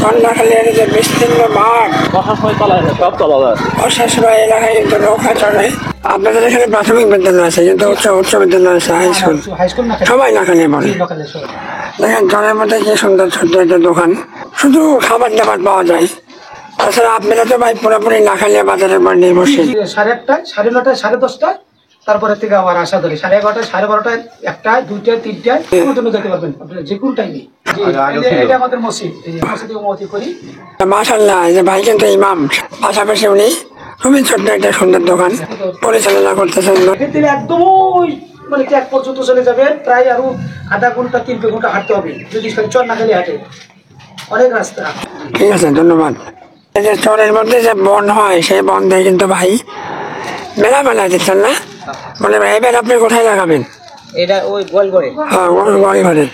কন্যাখালীর যে বিস্তীর্ণ মাঠ, বর্ষার সময় এলাকায় কিন্তু নৌকা চলে। আপনাদের এখানে প্রাথমিক বিদ্যালয় আছে, কিন্তু উচ্চ বিদ্যালয় আছে, হাই স্কুল সবাই নাখালী পড়ে। দেখেন জলের মধ্যে কি সুন্দর ছোট্ট একটা দোকান, শুধু খাবার দাবার পাওয়া যায়। তাছাড়া আপনারা তো ভাই পুরোপুরি নাখালিয়া বাজারের উপর নির্ভরশীল। 8:30, 9:30, 10:30, তারপরে থেকে আবার আসা ধরে 11:30, 12:30, 1টায়, 2টায়, 3টায় জন্য যেতে পারবেন আপনারা যে কোন টাইমে। এটা আমাদের মসজিদ, এই মসজিদে উম্মতি করি। মাশাআল্লাহ, যে ভাই কিন্তু ইমাম, পাশাপাশি উনি খুবই ছোট্ট একটা সুন্দর দোকান পরিচালনা করতেছেন। একদম মানে ট্যাগ পর্যন্ত চলে যাবে, প্রায় আরো আধা ঘন্টা 3 ঘন্টা হাঁটতে হবে যদি চরনাখালী হাটে, অনেক রাস্তা। ঠিক আছে, ধন্যবাদ। এই যে চরের মধ্যে যে বন হয়, সেই বন দিয়ে কিন্তু ভাই মেলা মেলা দিচ্ছেন না? বলে ভাই এবার আপনি কোথায় লাগাবেন? এটা ওই গোল করে, হ্যাঁ গোয়াল ঘরে।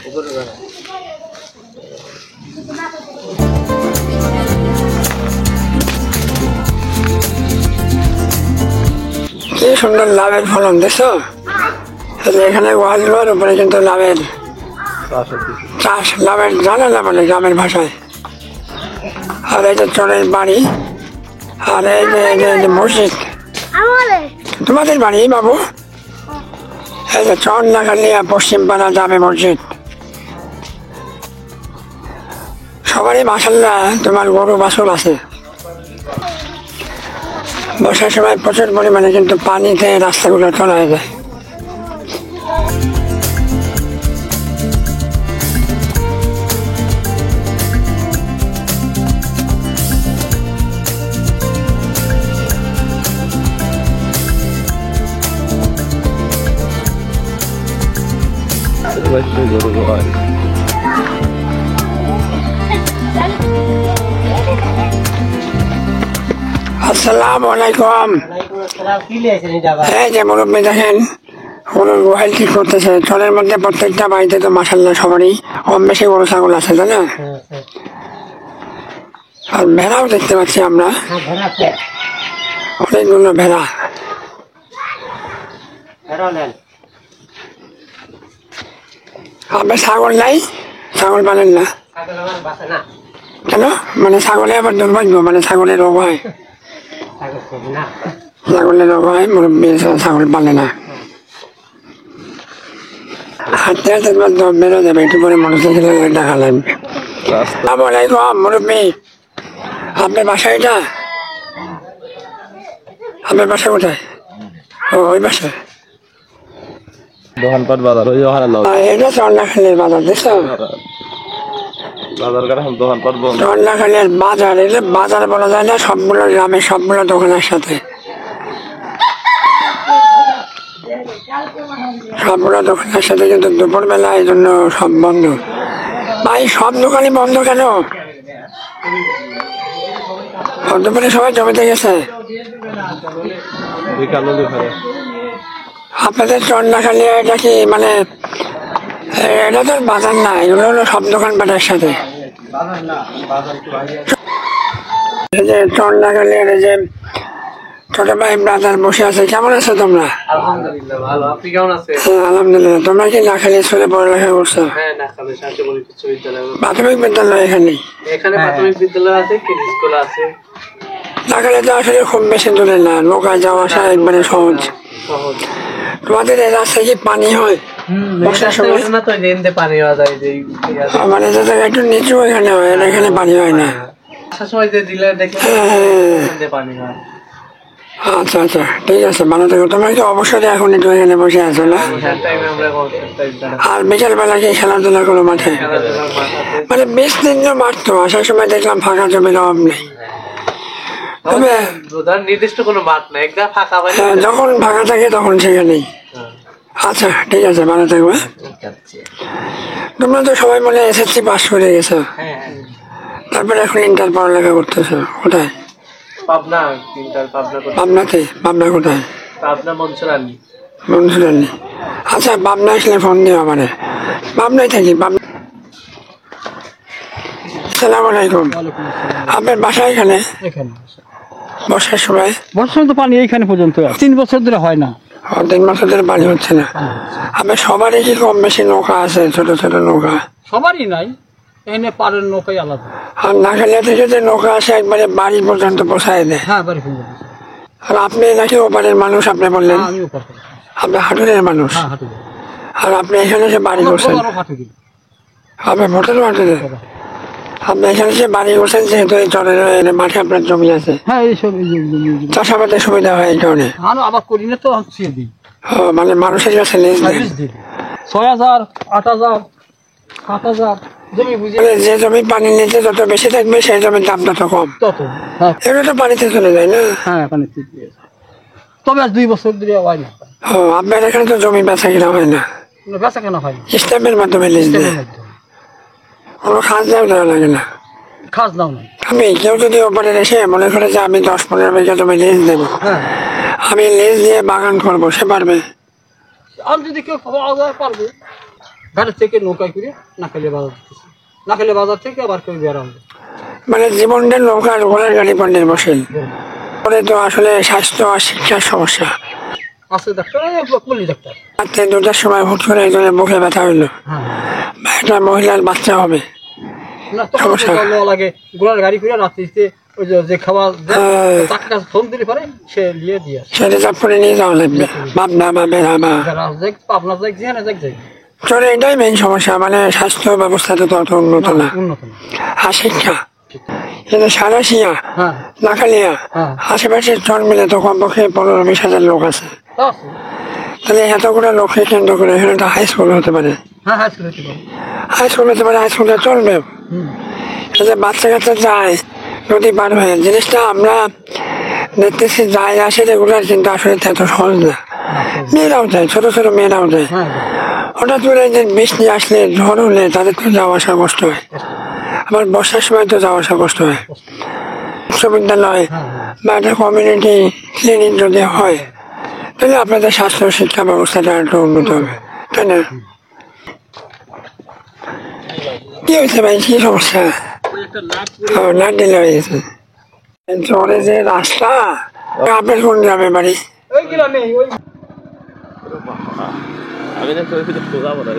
কি সুন্দর লাভের ফলন দেখছো? এখানে গোয়াল ঘর, উপরে কিন্তু লাভের চাষ, লাভের জানালা বলে গ্রামের ভাষায়। আর এই যে চরের বাড়ি, আর এই যে মসজিদ তোমাদের বাড়ি বাবু। এই যে চরনাখালিয়া পশ্চিম পাড়া জামে মসজিদ। সবারই মাশাআল্লাহ তোমার গরু বাছুর আছে। বর্ষার সময় প্রচুর পরিমাণে কিন্তু পানিতে রাস্তাগুলো চলা যায়। আসসালামু আলাইকুম। এই যে মুরব্বী দেখেন গরুর গোহাল ঠিক করতেছে। চরের মধ্যে প্রত্যেকটা বাড়িতে তো মাশাআল্লাহ সবারই কম বেশি গরু ছাগল আছে, তাই না? আর ভেড়াও দেখতে পাচ্ছি আমরা, অনেকগুলো ভেড়া। আপনার ছাগল নাই? ছাগল পালেন না কেন? মানে ছাগলে আবার দুর্ভাগ্য, মানে ছাগলের রোগ হয়, ছাগলের রোগ হয়, মুরব্বী ছাগল পালে না। হাঁটতে হাঁটতে তোমার দম বেরো যাবে, একটু পরে মোটরসাইকেলে দেখা লাগবে। আসসালামু আলাইকুম মুরব্বী, আপনার বাসা এটা? আপনার বাসা কোথায়? ও ওই বাসা দোকানপাট বাজার, ওই এটা চরনাখালীর বাজার, দেখছো? চরনাখালীর বাজার, এটা বাজার বলা যায় না, সবগুলো গ্রামের সবগুলো দোকানের সাথে, সবগুলো দোকানের সাথে কিন্তু দুপুরবেলা এই জন্য সব বন্ধ। ভাই সব দোকানই বন্ধ কেন? দুপুরে সবাই জমিতে গেছে। আপনাদের চরনাখালী এটা কি মানে এটা তো বাজার না, এগুলো হলো সব দোকানপাটের সাথে। যে চরনাখালীর যে ছোট ভাই ব্রাদার বসে আছে, কেমন আছো তোমরা? আলহামদুলিল্লাহ ভালো, আপনি কেমন আছেন? আলহামদুলিল্লাহ। তোমরা কি নাখালী স্কুলে পড়ালেখা করছো? হ্যাঁ, নাখালী শান্তিপুর বিশ্ববিদ্যালয়। প্রাথমিক বিদ্যালয় এখানে? এখানে প্রাথমিক বিদ্যালয় আছে, কিড স্কুল আছে। নাখালী তো আসলে খুব বেশি দূরে না, নৌকা যাওয়া আসা একবারে সহজ। তোমাদের এই রাস্তায় কি পানি হয়? বর্ষার সময় না তো এনতে পানি হওয়া যায়, যে মানে যে জায়গা একটু নিচু এখানে হয়, এখানে পানি হয় না। বর্ষার সময় যে দিলে দেখলে এনতে পানি হয়। আচ্ছা আচ্ছা, ঠিক আছে, ভালো থেকো। তোমরা কি অবসরে এখন একটু এখানে বসে আছো না? আর বিকেল বেলা কি খেলাধুলা করো মাঠে? মানে বেশ দিন মাঠ তো, আসার সময় দেখলাম ফাঁকা জমির অভাব নেই। তবে নির্দিষ্ট কোনো মাঠ নাই, একটা ফাঁকা বাড়ি, যখন ফাঁকা থাকে তখন সেখানেই। আচ্ছা ঠিক আছে, ভালো থাকবে। তোমরা তো সবাই বলে এসএসসি পাস করে গেছো, তারপরে এখন ইন্টার পড়ালেখা করতেছো কোথায়? পাবনা। পাবনাতে? পাবনা কোথায়? পাবনা মনসুরানি। মনসুরানি, আচ্ছা। পাবনা আসলে ফোন দিও আমারে, পাবনায় থাকি। পাবনা। আসসালামু আলাইকুম। আপনার বাসা এখানে? বর্ষার সময়? বর্ষার তো পানি এইখানে পর্যন্ত 3 বছর ধরে হয় না। 3 বছর ধরে পানি হচ্ছে না। আপনার সবারই কি কম বেশি নৌকা আছে, ছোট ছোট নৌকা? সবারই নাই, এনে পারের নৌকাই আলাদা। আর নাগালিয়া থেকে যে নৌকা আসে একবারে বাড়ি পর্যন্ত পৌঁছায় দেয়। হ্যাঁ, বাড়ি পর্যন্ত। আর আপনি নাকি ওপারের মানুষ, আপনি বললেন আমি ওপার করি। আপনি হাটুরের মানুষ। হ্যাঁ, হাঁটু দিই। আর আপনি এখানে এসে বাড়ি করছেন, হাঁটু দিই। আপনি ভোটের মাঠে দেন। আপনি এখানে এসে বাড়ি করছেন যেহেতু এই চরের মাঠে আপনার জমি আছে, হ্যাঁ, এইসব এই যে চাষাবাদের সুবিধা হয় এই কারণে। আমি আবার করি না তো, আমি ছেড়ে দিই। মানে মানুষের কাছে লিজ দেন। 6,000, 8,000, 7,000 জমি বুঝে মানে যে জমি পানির নিচে যত বেশি থাকবে সেই জমির দাম তত কম। তত। হ্যাঁ, এগুলো তো পানিতে চলে যায় না? হ্যাঁ, এখানে ঠিক আছে। তবে আজ 2 বছর ধরে হয় না। আপনার এখানে তো জমি বেচা কিনা হয় না, বেচা কেনা হয় না। স্ট্যাম্পের মাধ্যমে লিজ দেয়, কোনো খাস দাম দেওয়া লাগে না। খাস দাও না। আমি কেউ যদি ওপরে এসে মনে করে যে আমি 10-15 বিঘা জমি লিজ দেবো, হ্যাঁ, আমি লিজ দিয়ে বাগান করবো, সে পারবে? আমি যদি কেউ পাওয়া যায় পারবে। ঘাটের থেকে নৌকায় করে নাকালে বাজার দিতেছি, নাকালে বাজার থেকে আবার কেউ বেড়া হবে। মানে জীবনটা নৌকার ঘোড়ার গাড়ি পর নির্ভরশীল। পরে তো আসলে স্বাস্থ্য আর শিক্ষার সমস্যা আছে ডাক্তার, বলি ডাক্তার। রাত্রে 2টার সময় হুট করে একজনের মুখে ব্যথা হইলো, হ্যাঁ, বা একটা মহিলার বাচ্চা হবে, না তখন সমস্যা। লাগে ঘোড়ার গাড়ি করে রাত্রিতে ওই যে খাবার তাকে কাছে ফোন দিলে পারে, সে নিয়ে দিয়ে আসে। সে রিজার্ভ করে নিয়ে যাওয়া লাগবে, ভাবনা বা বেড়াবা। যারা যাক পাবনা যাক, যেখানে যাক যাই, চলে এটাই মেইন সমস্যা, মানে স্বাস্থ্য ব্যবস্থাটা তো অত উন্নত না। উন্নত না। আর শিক্ষা, কিন্তু সারাশিয়া, হ্যাঁ, নাকালিয়া, হ্যাঁ, আশেপাশের চর মিলে তো কমপক্ষে 15-20 হাজার লোক আছে। তা আছে। তাহলে এতগুলো লোককে কেন্দ্র করে এখানে একটা হাই স্কুল হতে পারে, হ্যাঁ, হ্যাঁ, শুনেছি বল। হাই স্কুল হতে পারে, হাই স্কুলটা চলবে। হুম, এই যে বাচ্চা কাচ্চা যায় নদী পার হয়ে, জিনিসটা আমরা দেখতেছি যায় আসে রেগুলার, কিন্তু আসলে এত সহজ না। মেয়েরাও যায়, ছোট ছোট মেয়েরাও যায়। হ্যাঁ, হঠাৎ করে যে বৃষ্টি আসলে, ঝড় হলে তাদের তো যাওয়া আসা কষ্ট হয়। আবার বর্ষার সময় তো যাওয়া আসা কষ্ট হয়। বিশ্ববিদ্যালয় বা একটা কমিউনিটি ক্লিনিক যদি হয়, তাহলে আপনাদের স্বাস্থ্য শিক্ষা ব্যবস্থাটা একটু উন্নত হবে, তাই না? কি হয়েছে ভাই, কি সমস্যা? না দিলে হয়ে গেছে জ্বরে যে রাস্তা। আপনার কোন গ্রামে বাড়ি? ওই গ্রামে ওই আমি না সোজা বলে